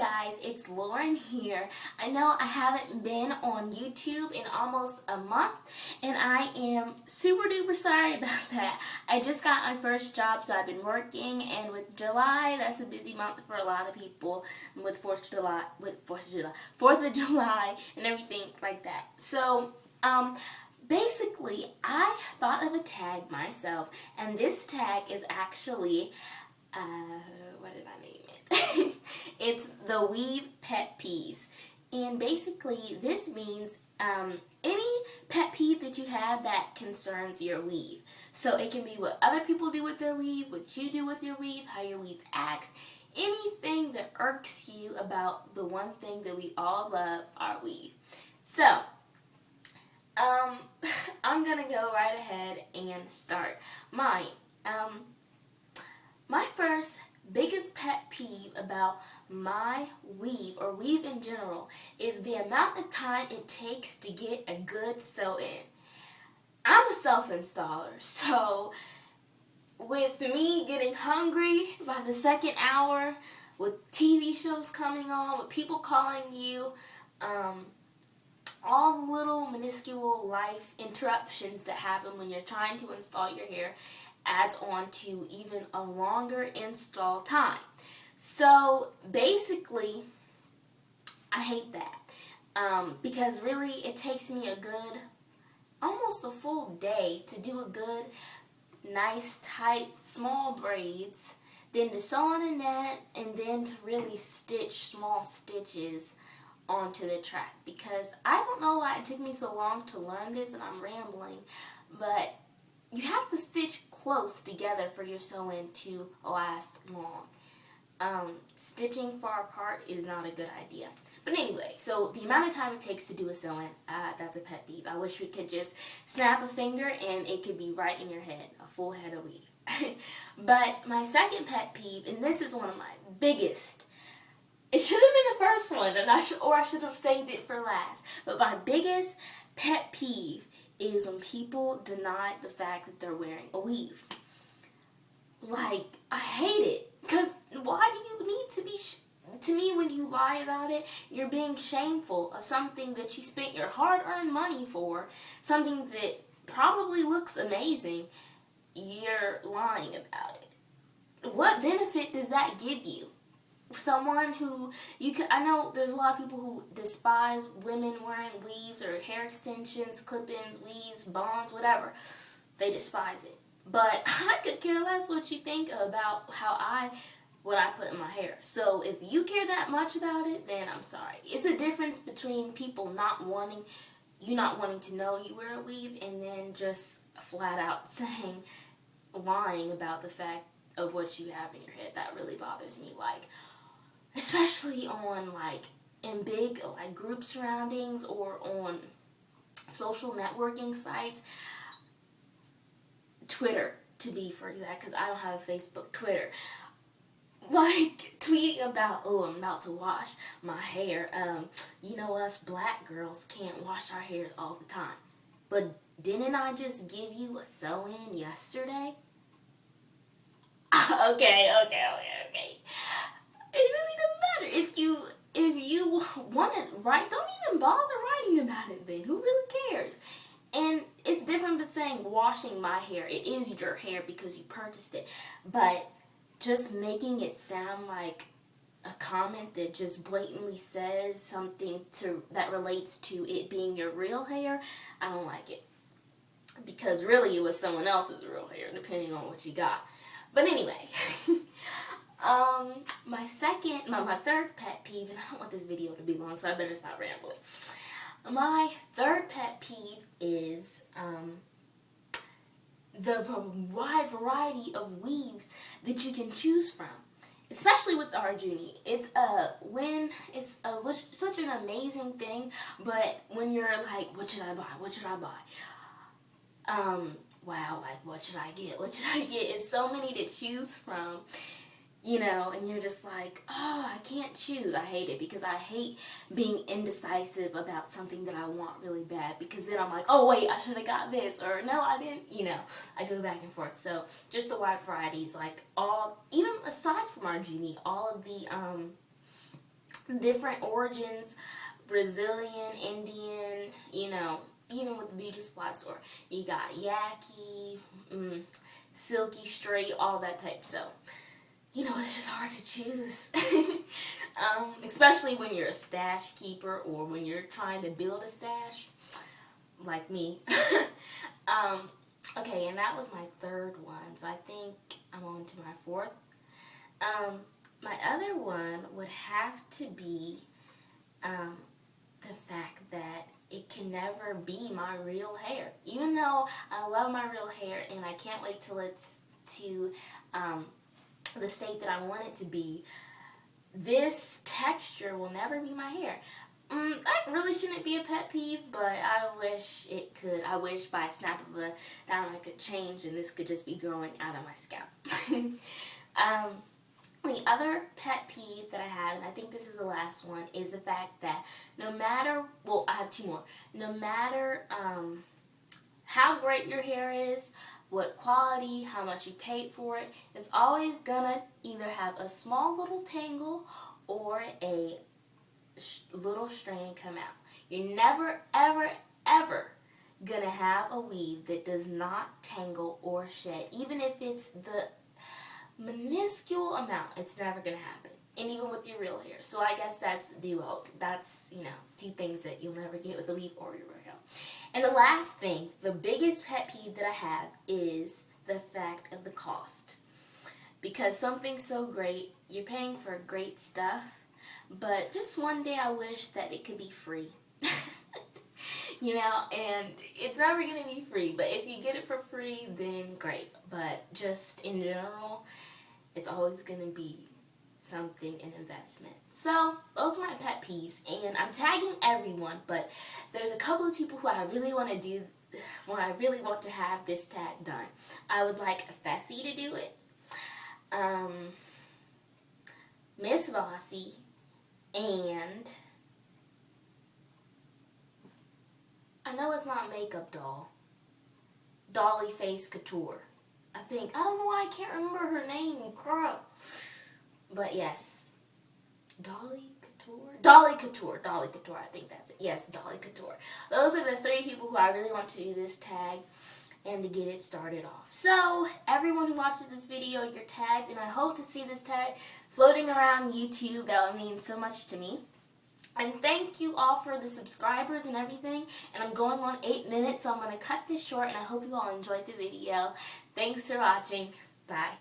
guys, it's Lauren here. I know I haven't been on YouTube in almost a month, and I am super duper sorry about that. I just got my first job, so I've been working, and with July, that's a busy month for a lot of people, with 4th of July, and everything like that. So, basically, I thought of a tag myself, and this tag is actually, what did I name it? It's the Weave Pet Peeves. And basically, this means any pet peeve that you have that concerns your weave. So it can be what other people do with their weave, what you do with your weave, how your weave acts, anything that irks you about the one thing that we all love, our weave. So, I'm gonna go right ahead and start mine. My first biggest pet peeve about my weave, or weave in general, is the amount of time it takes to get a good sew-in. I'm a self-installer, so with me getting hungry by the second hour, with TV shows coming on, with people calling you, all the little minuscule life interruptions that happen when you're trying to install your hair adds on to even a longer install time. So basically, I hate that because really it takes me a good, almost a full day to do a good, nice, tight, small braids, then to sew on a net, and then to really stitch small stitches onto the track, because I don't know why it took me so long to learn this, and I'm rambling, but you have to stitch close together for your sew-in to last long. Stitching far apart is not a good idea. But anyway, so the amount of time it takes to do a sew-in, that's a pet peeve. I wish we could just snap a finger and it could be right in your head, a full head of weave. But my second pet peeve, and this is one of my biggest, it should have been the first one, and I should have saved it for last. But my biggest pet peeve is when people deny the fact that they're wearing a weave. Like, I hate it. Because why do you need to be, to me, when you lie about it, you're being shameful of something that you spent your hard-earned money for, something that probably looks amazing. You're lying about it. What benefit does that give you? Someone who, I know there's a lot of people who despise women wearing weaves or hair extensions, clip-ins, weaves, bonds, whatever. They despise it. But I could care less what you think about what I put in my hair. So if you care that much about it, then I'm sorry. It's a difference between people not wanting to know you wear a weave, and then just flat out lying about the fact of what you have in your head. That really bothers me. Like, especially on, like, in big, like, group surroundings or on social networking sites. Twitter, to be for exact, because I don't have a Facebook. Twitter. Like, tweeting about, oh, I'm about to wash my hair. You know, us black girls can't wash our hair all the time. But didn't I just give you a sew-in yesterday? Okay. It really doesn't matter. If you want to write, don't even bother writing about it then. Who really cares? And it's different than saying washing my hair. It is your hair because you purchased it. But just making it sound like a comment that just blatantly says something that relates to it being your real hair, I don't like it. Because really it was someone else's real hair, depending on what you got. But anyway, my third pet peeve, and I don't want this video to be long, so I better stop rambling. My third pet peeve is the wide variety of weaves that you can choose from, especially with our Junie. It's such an amazing thing, but when you're like, what should I buy? Wow, like, what should I get? It's so many to choose from, you know, and you're just like, oh, I can't choose. I hate it, because I hate being indecisive about something that I want really bad, because then I'm like, oh, wait, I should have got this, or no, I didn't, you know, I go back and forth. So just the wide varieties, like even aside from our Junie, all of the different origins, Brazilian, Indian, even with the beauty supply store. You got Yaki, silky, straight, all that type. So, it's just hard to choose. Especially when you're a stash keeper or when you're trying to build a stash, like me. Okay, and that was my third one. So I think I'm on to my fourth. My other one would have to be the fact that it can never be my real hair. Even though I love my real hair and I can't wait till it's to the state that I want it to be, this texture will never be my hair. That really shouldn't be a pet peeve, but I wish it could. I wish by a snap of a dime I could change and this could just be growing out of my scalp. The other pet peeve that I have, and I think this is the last one, is the fact that no matter, well, I have two more. No matter how great your hair is, what quality, how much you paid for it, it's always gonna either have a small little tangle or a little strand come out. You're never, ever, ever gonna have a weave that does not tangle or shed. Even if it's the minuscule amount, it's never gonna happen. And even with your real hair. So I guess that's that's, two things that you'll never get with a weave or your real hair. And the last thing, the biggest pet peeve that I have is the fact of the cost. Because something's so great, you're paying for great stuff, but just one day I wish that it could be free. And it's never going to be free, but if you get it for free, then great. But just in general, it's always going to be something, an investment. So those are my pet peeves, and I'm tagging everyone, but there's a couple of people who I really want to have this tag done. I would like Fessy to do it, Miss Vossi, and I know it's not Makeup Doll, Dolly Face Couture. I don't know why I can't remember her name, crap. But yes, Dolly Couture, I think that's it. Yes, Dolly Couture. Those are the three people who I really want to do this tag and to get it started off. So, everyone who watches this video, you're tagged, and I hope to see this tag floating around YouTube. That would mean so much to me. And thank you all for the subscribers and everything. And I'm going on 8 minutes, so I'm going to cut this short, and I hope you all enjoyed the video. Thanks for watching. Bye.